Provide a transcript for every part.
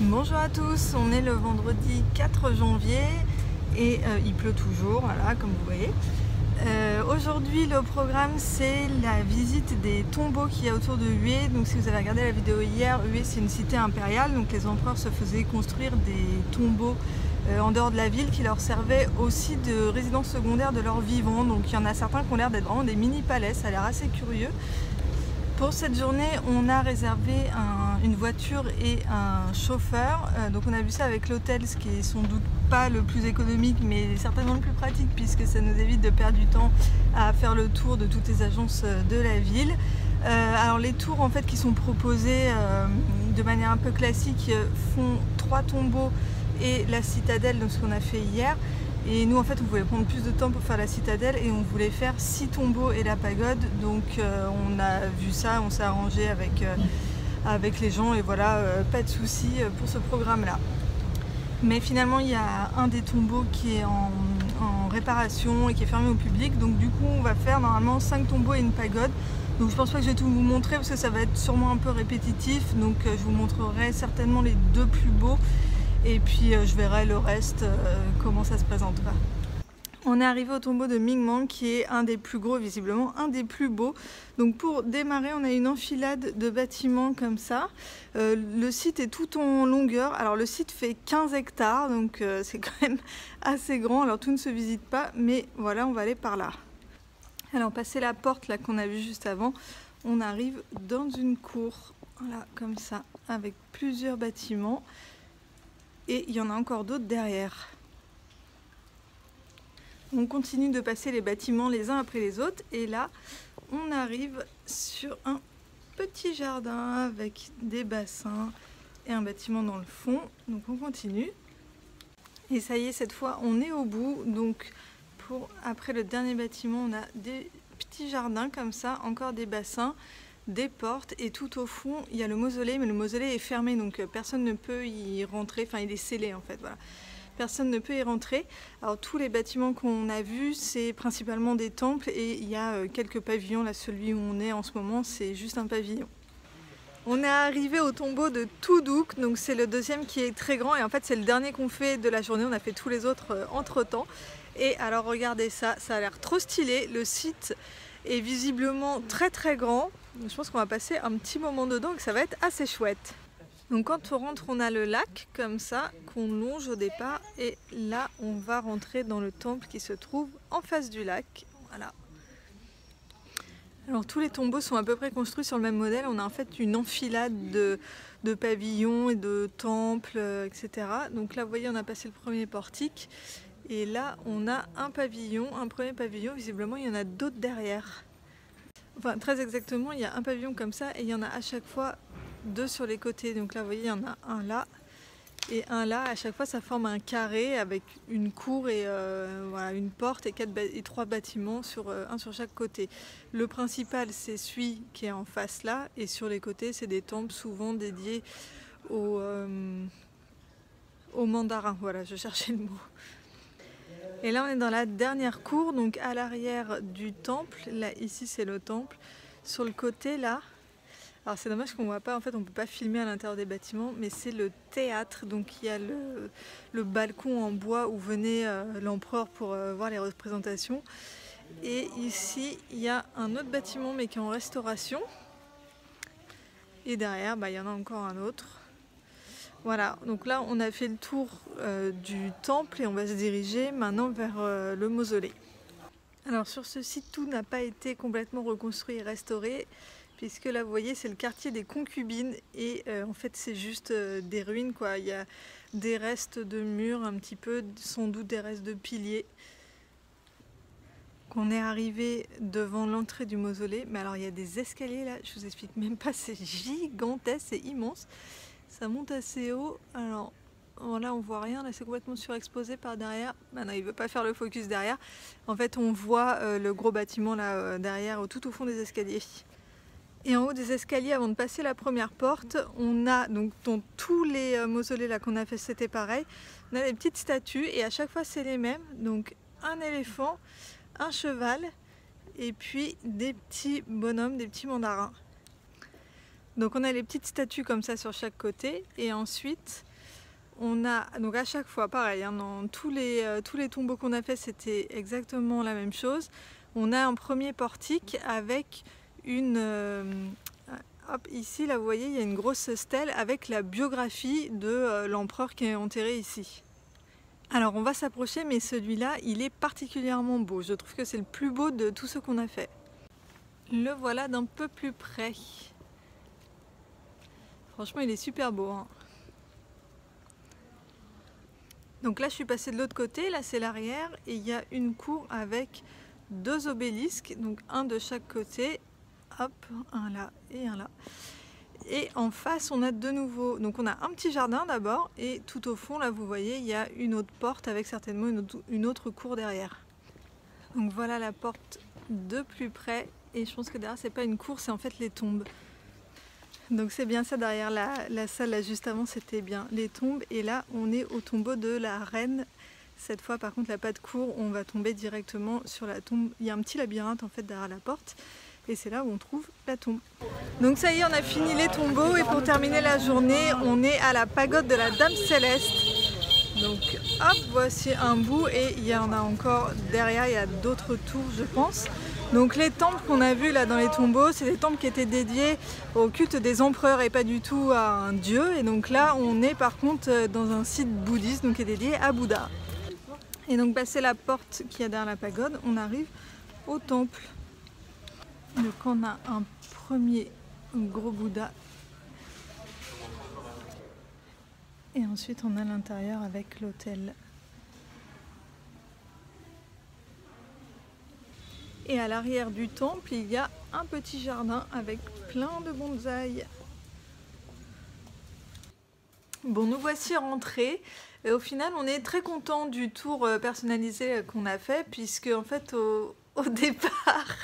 Bonjour à tous, on est le vendredi 4 janvier et il pleut toujours, voilà, comme vous voyez. Aujourd'hui le programme c'est la visite des tombeaux qu'il y a autour de Hué. Donc si vous avez regardé la vidéo hier, Hué c'est une cité impériale, donc les empereurs se faisaient construire des tombeaux en dehors de la ville qui leur servaient aussi de résidence secondaire de leurs vivants. Donc il y en a certains qui ont l'air d'être vraiment des mini palais, ça a l'air assez curieux. Pour cette journée, on a réservé une voiture et un chauffeur. Donc on a vu ça avec l'hôtel, ce qui est sans doute pas le plus économique, mais certainement le plus pratique puisque ça nous évite de perdre du temps à faire le tour de toutes les agences de la ville. Alors les tours en fait qui sont proposés de manière un peu classique font 3 tombeaux et la citadelle, donc ce qu'on a fait hier. Et nous en fait on voulait prendre plus de temps pour faire la citadelle et on voulait faire 6 tombeaux et la pagode. Donc on a vu ça, on s'est arrangé avec les gens et voilà, pas de souci pour ce programme là. Mais finalement il y a un des tombeaux qui est en réparation et qui est fermé au public. Donc du coup on va faire normalement 5 tombeaux et une pagode. Donc je pense pas que je vais tout vous montrer parce que ça va être sûrement un peu répétitif. Donc je vous montrerai certainement les 2 plus beaux. Et puis je verrai le reste, comment ça se présentera. On est arrivé au tombeau de Mingmang qui est un des plus gros, visiblement un des plus beaux. Donc pour démarrer, on a une enfilade de bâtiments comme ça. Le site est tout en longueur. Alors le site fait 15 hectares, donc c'est quand même assez grand. Alors tout ne se visite pas, mais voilà, on va aller par là. Alors passer la porte là qu'on a vue juste avant, on arrive dans une cour, voilà, comme ça, avec plusieurs bâtiments. Et il y en a encore d'autres derrière. On continue de passer les bâtiments les uns après les autres et là on arrive sur un petit jardin avec des bassins et un bâtiment dans le fond. Donc on continue et ça y est, cette fois on est au bout. Donc après le dernier bâtiment, on a des petits jardins comme ça, encore des bassins, des portes et tout au fond il y a le mausolée, mais le mausolée est fermé donc personne ne peut y rentrer, enfin il est scellé en fait, voilà. Personne ne peut y rentrer. Alors tous les bâtiments qu'on a vus c'est principalement des temples et il y a quelques pavillons. Là celui où on est en ce moment c'est juste un pavillon. On est arrivé au tombeau de Tuduk, donc c'est le deuxième qui est très grand et en fait c'est le dernier qu'on fait de la journée. On a fait tous les autres entre temps. Et alors regardez ça, ça a l'air trop stylé. Le site est visiblement très très grand. Je pense qu'on va passer un petit moment dedans et que ça va être assez chouette. Donc quand on rentre, on a le lac comme ça qu'on longe au départ et là on va rentrer dans le temple qui se trouve en face du lac. Voilà. Alors tous les tombeaux sont à peu près construits sur le même modèle. On a en fait une enfilade de pavillons et de temples, etc. Donc là vous voyez on a passé le premier portique et là on a un premier pavillon. Visiblement il y en a d'autres derrière. Enfin très exactement il y a un pavillon comme ça et il y en a à chaque fois 2 sur les côtés. Donc là vous voyez il y en a un là et un là. À chaque fois ça forme un carré avec une cour et voilà, une porte et 3 bâtiments, un sur chaque côté. Le principal c'est celui qui est en face là et sur les côtés c'est des temples souvent dédiés aux mandarins. Voilà, je cherchais le mot. Et là on est dans la dernière cour, donc à l'arrière du temple. Là ici c'est le temple. Sur le côté là, alors c'est dommage qu'on ne voit pas, en fait on peut pas filmer à l'intérieur des bâtiments, mais c'est le théâtre. Donc il y a le balcon en bois où venait l'empereur pour voir les représentations. Et ici il y a un autre bâtiment mais qui est en restauration. Et derrière il y en a encore un autre. Voilà, donc là on a fait le tour du temple et on va se diriger maintenant vers le mausolée. Alors sur ce site tout n'a pas été complètement reconstruit et restauré, puisque là vous voyez c'est le quartier des concubines et en fait c'est juste des ruines quoi. Il y a des restes de murs un petit peu, sans doute des restes de piliers. On est arrivé devant l'entrée du mausolée, mais alors il y a des escaliers là, je vous explique même pas, c'est gigantesque, c'est immense. Ça monte assez haut, alors là on voit rien, là c'est complètement surexposé par derrière. Maintenant il veut pas faire le focus derrière. En fait on voit le gros bâtiment là derrière, tout au fond des escaliers. Et en haut des escaliers, avant de passer la première porte, on a, donc dans tous les mausolées là qu'on a fait c'était pareil, on a des petites statues et à chaque fois c'est les mêmes. Donc un éléphant, un cheval et puis des petits bonhommes, des petits mandarins. Donc on a les petites statues comme ça sur chaque côté et ensuite On a donc à chaque fois pareil, hein, dans tous les tombeaux qu'on a fait, c'était exactement la même chose. On a un premier portique avec une hop, ici là vous voyez il y a une grosse stèle avec la biographie de l'empereur qui est enterré ici. Alors on va s'approcher, mais celui-là il est particulièrement beau. Je trouve que c'est le plus beau de tous ceux qu'on a fait. Le voilà d'un peu plus près. Franchement il est super beau, hein. Donc là je suis passée de l'autre côté, là c'est l'arrière et il y a une cour avec 2 obélisques, donc un de chaque côté, hop, un là et un là. Et en face on a de nouveau, donc on a un petit jardin d'abord et tout au fond là vous voyez il y a une autre porte avec certainement une autre cour derrière. Donc voilà la porte de plus près et je pense que derrière c'est pas une cour, c'est en fait les tombes. Donc c'est bien ça derrière la salle, là juste avant c'était bien les tombes et là on est au tombeau de la reine. Cette fois par contre il n'y a pas de cour, on va tomber directement sur la tombe. Il y a un petit labyrinthe en fait derrière la porte et c'est là où on trouve la tombe. Donc ça y est, on a fini les tombeaux et pour terminer la journée on est à la pagode de la Dame Céleste. Donc hop, voici un bout et il y en a encore derrière, il y a d'autres tours je pense. Donc les temples qu'on a vus là dans les tombeaux, c'est des temples qui étaient dédiés au culte des empereurs et pas du tout à un dieu. Et donc là on est par contre dans un site bouddhiste donc qui est dédié à Bouddha. Et donc passer la porte qu'il y a derrière la pagode, on arrive au temple. Donc on a un premier gros Bouddha. Et ensuite on a l'intérieur avec l'autel. Et à l'arrière du temple, il y a un petit jardin avec plein de bonsaïs. Bon, nous voici rentrés. Et au final, on est très content du tour personnalisé qu'on a fait, puisque en fait, au départ,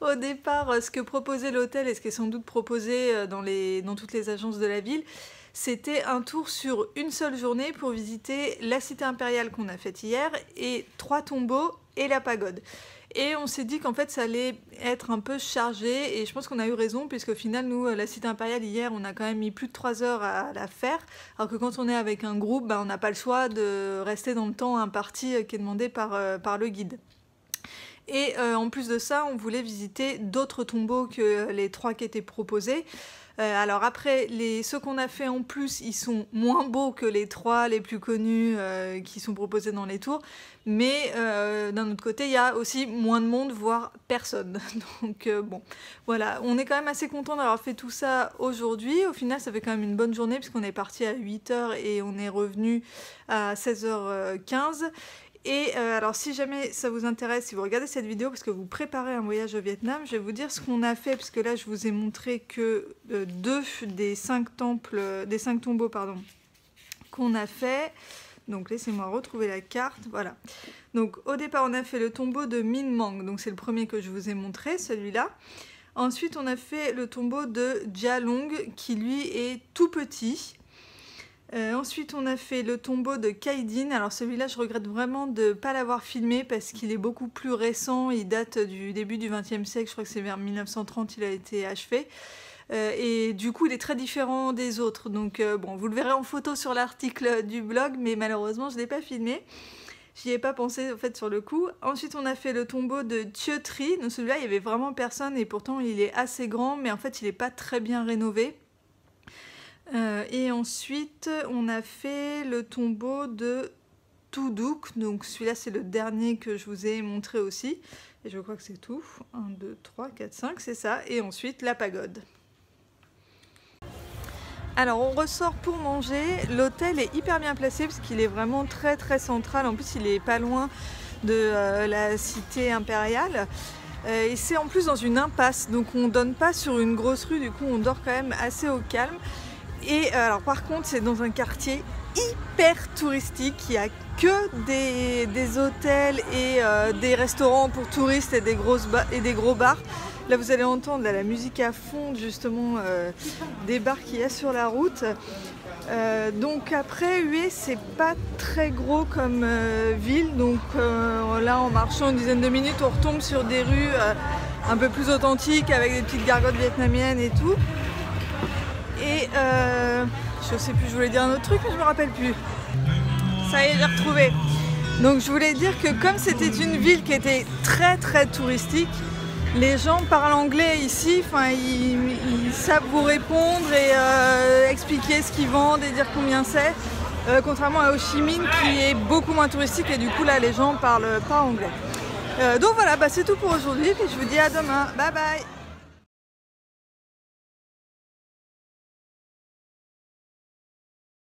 ce que proposait l'hôtel et ce qui est sans doute proposé dans toutes les agences de la ville, c'était un tour sur une seule journée pour visiter la cité impériale qu'on a faite hier et 3 tombeaux et la pagode. Et on s'est dit qu'en fait ça allait être un peu chargé et je pense qu'on a eu raison puisqu'au final nous la cité impériale hier on a quand même mis plus de 3 heures à la faire alors que quand on est avec un groupe on n'a pas le choix de rester dans le temps imparti qui est demandé par le guide. Et en plus de ça on voulait visiter d'autres tombeaux que les 3 qui étaient proposés. Alors après, ceux qu'on a fait en plus, ils sont moins beaux que les 3 les plus connus qui sont proposés dans les tours. Mais d'un autre côté, il y a aussi moins de monde, voire personne. Donc bon, voilà, on est quand même assez content d'avoir fait tout ça aujourd'hui. Au final, ça fait quand même une bonne journée puisqu'on est parti à 8 h et on est revenu à 16h15. Et alors si jamais ça vous intéresse, si vous regardez cette vidéo parce que vous préparez un voyage au Vietnam, je vais vous dire ce qu'on a fait, parce que là je vous ai montré que 2 des 5 tombeaux qu'on a fait. Donc laissez-moi retrouver la carte, voilà. Donc au départ on a fait le tombeau de Minh Mang, donc c'est le premier que je vous ai montré, celui-là. Ensuite on a fait le tombeau de Gia Long qui lui est tout petit. Ensuite on a fait le tombeau de Khai Dinh. Alors celui-là je regrette vraiment de ne pas l'avoir filmé parce qu'il est beaucoup plus récent, il date du début du XXe siècle, je crois que c'est vers 1930 il a été achevé. Et du coup il est très différent des autres, donc bon vous le verrez en photo sur l'article du blog, mais malheureusement je ne l'ai pas filmé. J'y ai pas pensé en fait sur le coup. Ensuite on a fait le tombeau de Thieu Tri, donc celui-là il y avait vraiment personne et pourtant il est assez grand, mais en fait il n'est pas très bien rénové. Et ensuite on a fait le tombeau de Tu Duc, donc celui-là c'est le dernier que je vous ai montré aussi, et je crois que c'est tout, 1, 2, 3, 4, 5, c'est ça, et ensuite la pagode. Alors on ressort pour manger, l'hôtel est hyper bien placé parce qu'il est vraiment très très central, en plus il est pas loin de la cité impériale. Et c'est en plus dans une impasse, donc on donne pas sur une grosse rue, du coup on dort quand même assez au calme. Et alors par contre c'est dans un quartier hyper touristique, il n'y a que des hôtels et des restaurants pour touristes et des gros bars. Là vous allez entendre la musique à fond justement des bars qu'il y a sur la route. Donc après Hue c'est pas très gros comme ville, donc là en marchant une dizaine de minutes on retombe sur des rues un peu plus authentiques avec des petites gargotes vietnamiennes et tout. Et Je sais plus, je voulais dire un autre truc mais je me rappelle plus. Ça y est, j'ai retrouvé. Donc je voulais dire que comme c'était une ville qui était très touristique, les gens parlent anglais ici, enfin ils savent vous répondre et expliquer ce qu'ils vendent et dire combien c'est, contrairement à Ho Chi Minh qui est beaucoup moins touristique et du coup là les gens parlent pas anglais. Donc voilà, c'est tout pour aujourd'hui, puis je vous dis à demain, bye bye.